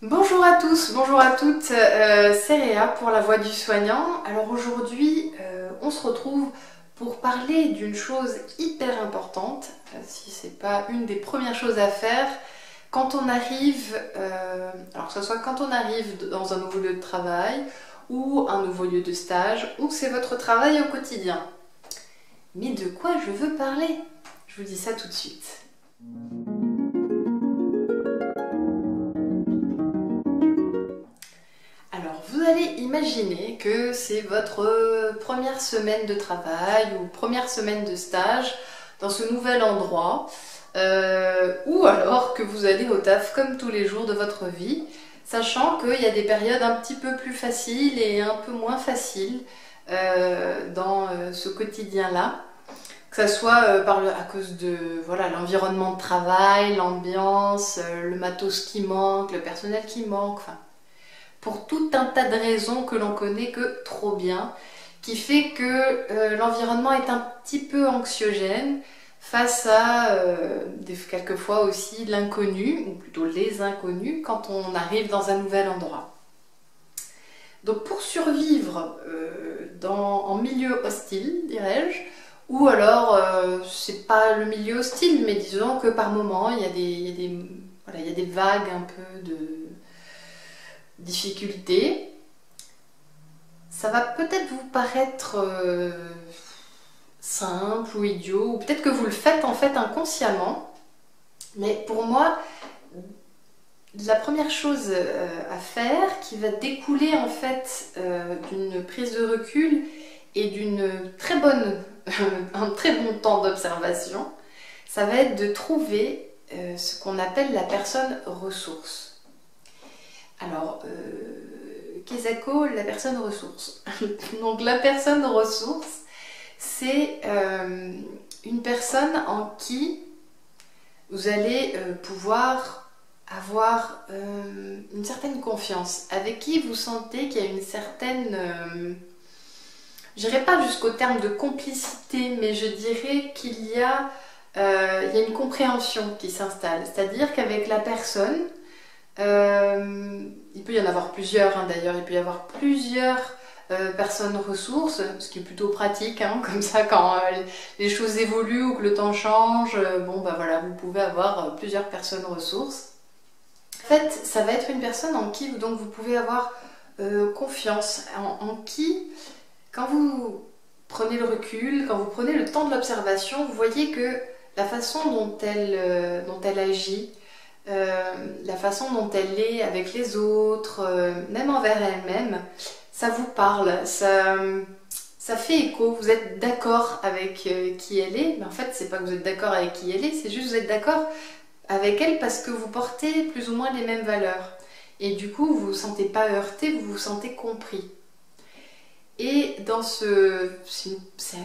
Bonjour à tous, bonjour à toutes, c'est Réa pour La Voix du Soignant. Alors aujourd'hui, on se retrouve pour parler d'une chose hyper importante, si c'est pas une des premières choses à faire, quand on arrive, alors que ce soit quand on arrive dans un nouveau lieu de travail, ou un nouveau lieu de stage, ou que c'est votre travail au quotidien. Mais de quoi je veux parler? Je vous dis ça tout de suite. Alors, vous allez imaginer que c'est votre première semaine de travail ou première semaine de stage dans ce nouvel endroit, ou alors que vous allez au taf comme tous les jours de votre vie, sachant qu'il y a des périodes un petit peu plus faciles et un peu moins faciles dans ce quotidien-là. Que ce soit à cause de voilà, l'environnement de travail, l'ambiance, le matos qui manque, le personnel qui manque, enfin, pour tout un tas de raisons que l'on connaît que trop bien, qui fait que l'environnement est un petit peu anxiogène face à quelquefois aussi l'inconnu, ou plutôt les inconnus, quand on arrive dans un nouvel endroit. Donc pour survivre en milieu hostile, dirais-je, ou alors c'est pas le milieu hostile, mais disons que par moment il y a des vagues un peu de difficultés, ça va peut-être vous paraître simple ou idiot, ou peut-être que vous le faites en fait inconsciemment, mais pour moi, la première chose à faire qui va découler en fait d'une prise de recul et un très bon temps d'observation, ça va être de trouver ce qu'on appelle la personne ressource. Alors, Kesako, la personne ressource. Donc la personne ressource, c'est une personne en qui vous allez pouvoir avoir une certaine confiance, avec qui vous sentez qu'il y a une certaine... je dirais pas jusqu'au terme de complicité, mais je dirais qu'il y a une compréhension qui s'installe. C'est-à-dire qu'avec la personne, il peut y en avoir plusieurs, hein, d'ailleurs, il peut y avoir plusieurs personnes ressources, ce qui est plutôt pratique, hein, comme ça quand les choses évoluent ou que le temps change, bon bah voilà, vous pouvez avoir plusieurs personnes ressources. En fait, ça va être une personne en qui donc, vous pouvez avoir confiance, en qui, quand vous prenez le recul, quand vous prenez le temps de l'observation, vous voyez que la façon dont elle agit, la façon dont elle est avec les autres, même envers elle-même, ça vous parle, ça fait écho, vous êtes d'accord avec qui elle est, mais en fait c'est pas que vous êtes d'accord avec qui elle est, c'est juste que vous êtes d'accord avec elle parce que vous portez plus ou moins les mêmes valeurs. Et du coup vous vous sentez pas heurté, vous vous sentez compris. Et dans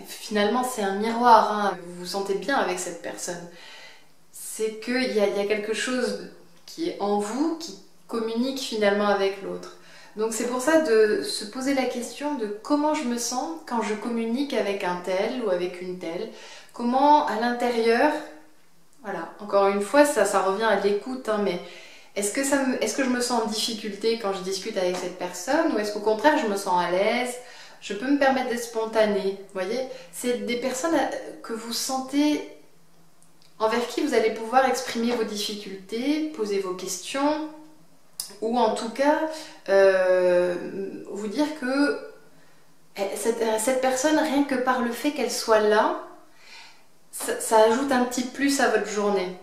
finalement c'est un miroir, hein, vous vous sentez bien avec cette personne. C'est qu'il y a quelque chose qui est en vous, qui communique finalement avec l'autre. Donc c'est pour ça de se poser la question de comment je me sens quand je communique avec un tel ou avec une telle. Comment à l'intérieur, voilà, encore une fois ça revient à l'écoute, hein, mais est-ce que je me sens en difficulté quand je discute avec cette personne ou est-ce qu'au contraire je me sens à l'aise? Je peux me permettre d'être spontanée, vous voyez? C'est des personnes que vous sentez, envers qui vous allez pouvoir exprimer vos difficultés, poser vos questions, ou en tout cas vous dire que cette personne, rien que par le fait qu'elle soit là, ça ajoute un petit plus à votre journée.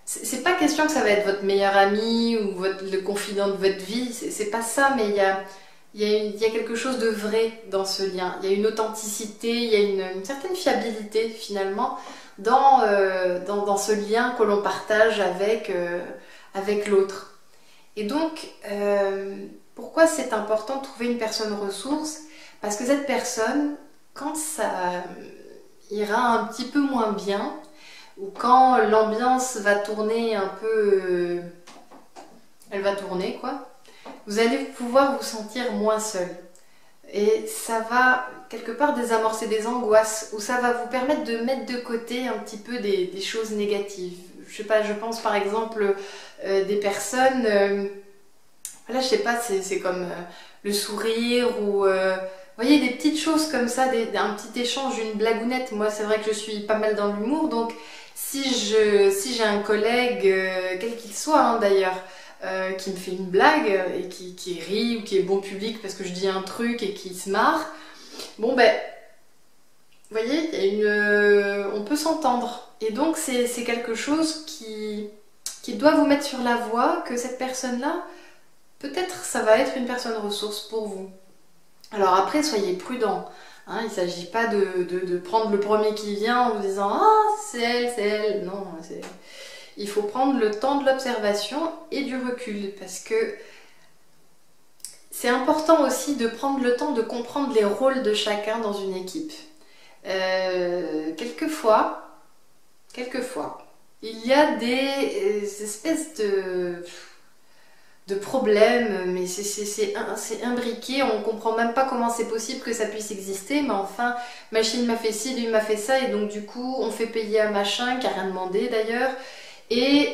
C'est pas question que ça va être votre meilleur ami ou le confident de votre vie, c'est pas ça, mais il y a quelque chose de vrai dans ce lien. Il y a une authenticité, il y a une certaine fiabilité finalement dans ce lien que l'on partage avec l'autre. Et donc, pourquoi c'est important de trouver une personne ressource? Parce que cette personne, quand ça ira un petit peu moins bien, ou quand l'ambiance va tourner un peu... elle va tourner quoi, vous allez pouvoir vous sentir moins seul. Et ça va quelque part désamorcer des angoisses, ou ça va vous permettre de mettre de côté un petit peu des choses négatives. Je sais pas, je pense par exemple des personnes voilà, je sais pas, c'est comme le sourire ou vous voyez, des petites choses comme ça, un petit échange, une blagounette. Moi, c'est vrai que je suis pas mal dans l'humour, donc si j'ai un collègue, quel qu'il soit hein, d'ailleurs, qui me fait une blague et qui rit ou qui est bon public parce que je dis un truc et qui se marre, bon ben, vous voyez, on peut s'entendre. Et donc c'est quelque chose qui doit vous mettre sur la voie que cette personne-là, peut-être ça va être une personne ressource pour vous. Alors après, soyez prudent. Hein, il ne s'agit pas de prendre le premier qui vient en vous disant «Ah, c'est elle, c'est elle». Non, il faut prendre le temps de l'observation et du recul parce que c'est important aussi de prendre le temps de comprendre les rôles de chacun dans une équipe. Quelquefois, il y a des espèces de problèmes, mais c'est imbriqué, on comprend même pas comment c'est possible que ça puisse exister, mais enfin, machine m'a fait ci, lui m'a fait ça, et donc du coup, on fait payer à machin, qui a rien demandé d'ailleurs, et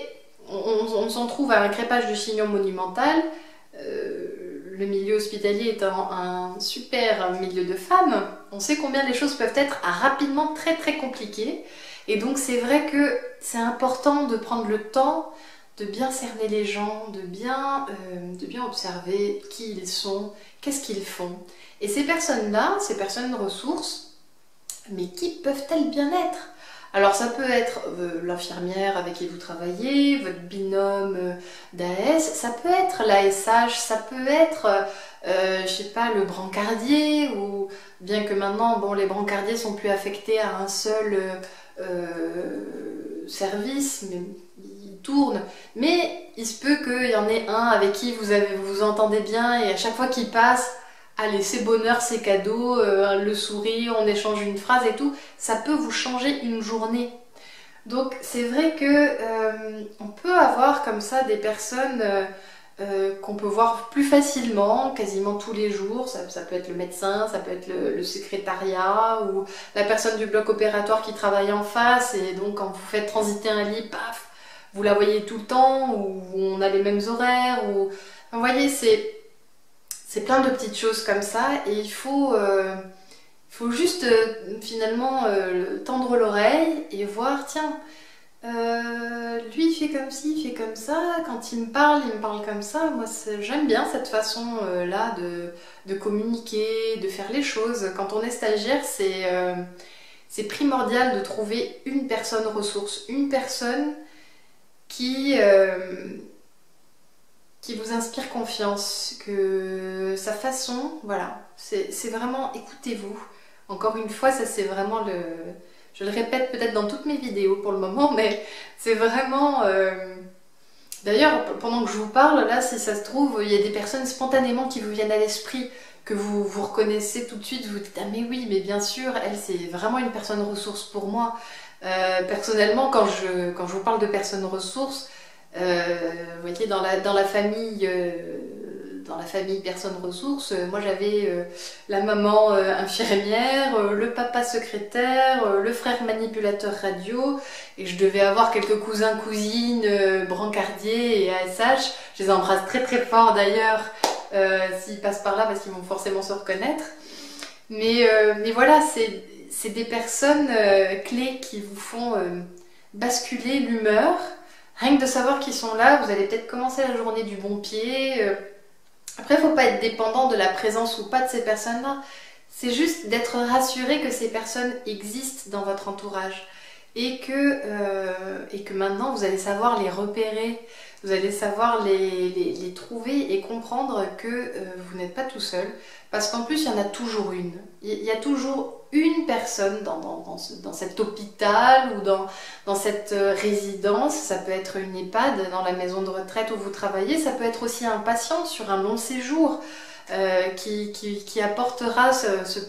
on s'en trouve à un crépage de chignon monumental. Le milieu hospitalier étant un super milieu de femmes, on sait combien les choses peuvent être rapidement très très compliquées. Et donc c'est vrai que c'est important de prendre le temps de bien cerner les gens, de bien observer qui ils sont, qu'est-ce qu'ils font. Et ces personnes-là, ces personnes ressources, mais qui peuvent-elles bien être ? Alors ça peut être l'infirmière avec qui vous travaillez, votre binôme d'AS, ça peut être l'ASH, ça peut être, je sais pas, le brancardier, ou bien que maintenant, bon, les brancardiers sont plus affectés à un seul service, mais ils tournent. Mais il se peut qu'il y en ait un avec qui vous vous entendez bien et à chaque fois qu'il passe, allez, c'est bonheur, c'est cadeau, le sourire, on échange une phrase et tout, ça peut vous changer une journée. Donc c'est vrai que on peut avoir comme ça des personnes qu'on peut voir plus facilement, quasiment tous les jours. Ça peut être le médecin, ça peut être le secrétariat ou la personne du bloc opératoire qui travaille en face, et donc quand vous faites transiter un lit, paf, vous la voyez tout le temps, ou on a les mêmes horaires, ou... Vous voyez, c'est plein de petites choses comme ça, et il faut juste finalement tendre l'oreille et voir, tiens, lui il fait comme ci, il fait comme ça, quand il me parle comme ça. Moi j'aime bien cette façon là de communiquer, de faire les choses. Quand on est stagiaire, c'est primordial de trouver une personne ressource, une personne qui vous inspire confiance, que sa façon, voilà, c'est vraiment écoutez-vous. Encore une fois, ça c'est vraiment je le répète peut-être dans toutes mes vidéos pour le moment, mais c'est vraiment... D'ailleurs, pendant que je vous parle, là, si ça se trouve, il y a des personnes spontanément qui vous viennent à l'esprit, que vous reconnaissez tout de suite, vous vous dites « Ah mais oui, mais bien sûr, elle c'est vraiment une personne ressource pour moi ». Personnellement, quand je vous parle de personnes ressources, vous voyez, dans la famille personnes ressources, moi j'avais la maman infirmière, le papa secrétaire, le frère manipulateur radio, et je devais avoir quelques cousins, cousines, brancardiers et ASH. Je les embrasse très très fort d'ailleurs, s'ils passent par là, parce qu'ils vont forcément se reconnaître. Mais voilà, c'est des personnes clés qui vous font basculer l'humeur. Rien que de savoir qu'ils sont là, vous allez peut-être commencer la journée du bon pied. Après, il ne faut pas être dépendant de la présence ou pas de ces personnes-là. C'est juste d'être rassuré que ces personnes existent dans votre entourage. Et que maintenant, vous allez savoir les repérer. Vous allez savoir les trouver et comprendre que vous n'êtes pas tout seul. Parce qu'en plus, il y en a toujours une. Il y a toujours une personne dans cet hôpital ou dans cette résidence. Ça peut être une EHPAD dans la maison de retraite où vous travaillez. Ça peut être aussi un patient sur un long séjour qui apportera ce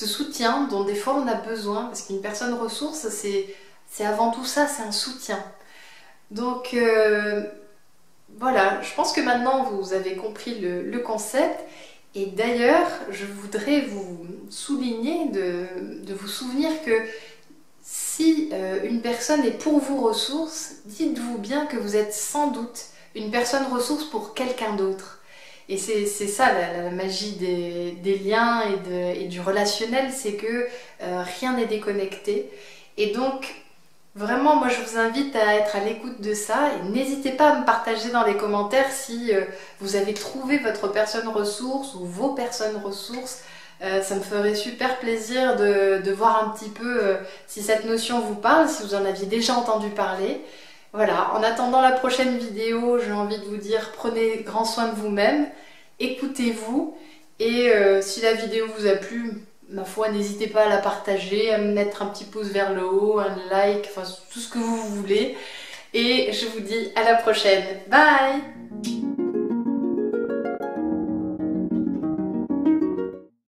soutien dont des fois on a besoin. Parce qu'une personne ressource, c'est avant tout ça, c'est un soutien. Donc voilà, je pense que maintenant vous avez compris le concept. Et d'ailleurs, je voudrais vous souligner, de vous souvenir que si une personne est pour vous ressource, dites-vous bien que vous êtes sans doute une personne ressource pour quelqu'un d'autre. Et c'est ça la magie des liens et du relationnel, c'est que rien n'est déconnecté. Et donc, vraiment, moi je vous invite à être à l'écoute de ça et n'hésitez pas à me partager dans les commentaires si vous avez trouvé votre personne ressource ou vos personnes ressources. Ça me ferait super plaisir de voir un petit peu si cette notion vous parle, si vous en aviez déjà entendu parler. Voilà, en attendant la prochaine vidéo, j'ai envie de vous dire prenez grand soin de vous-même, écoutez-vous et si la vidéo vous a plu, ma foi, n'hésitez pas à la partager, à me mettre un petit pouce vers le haut, un like, enfin tout ce que vous voulez. Et je vous dis à la prochaine. Bye!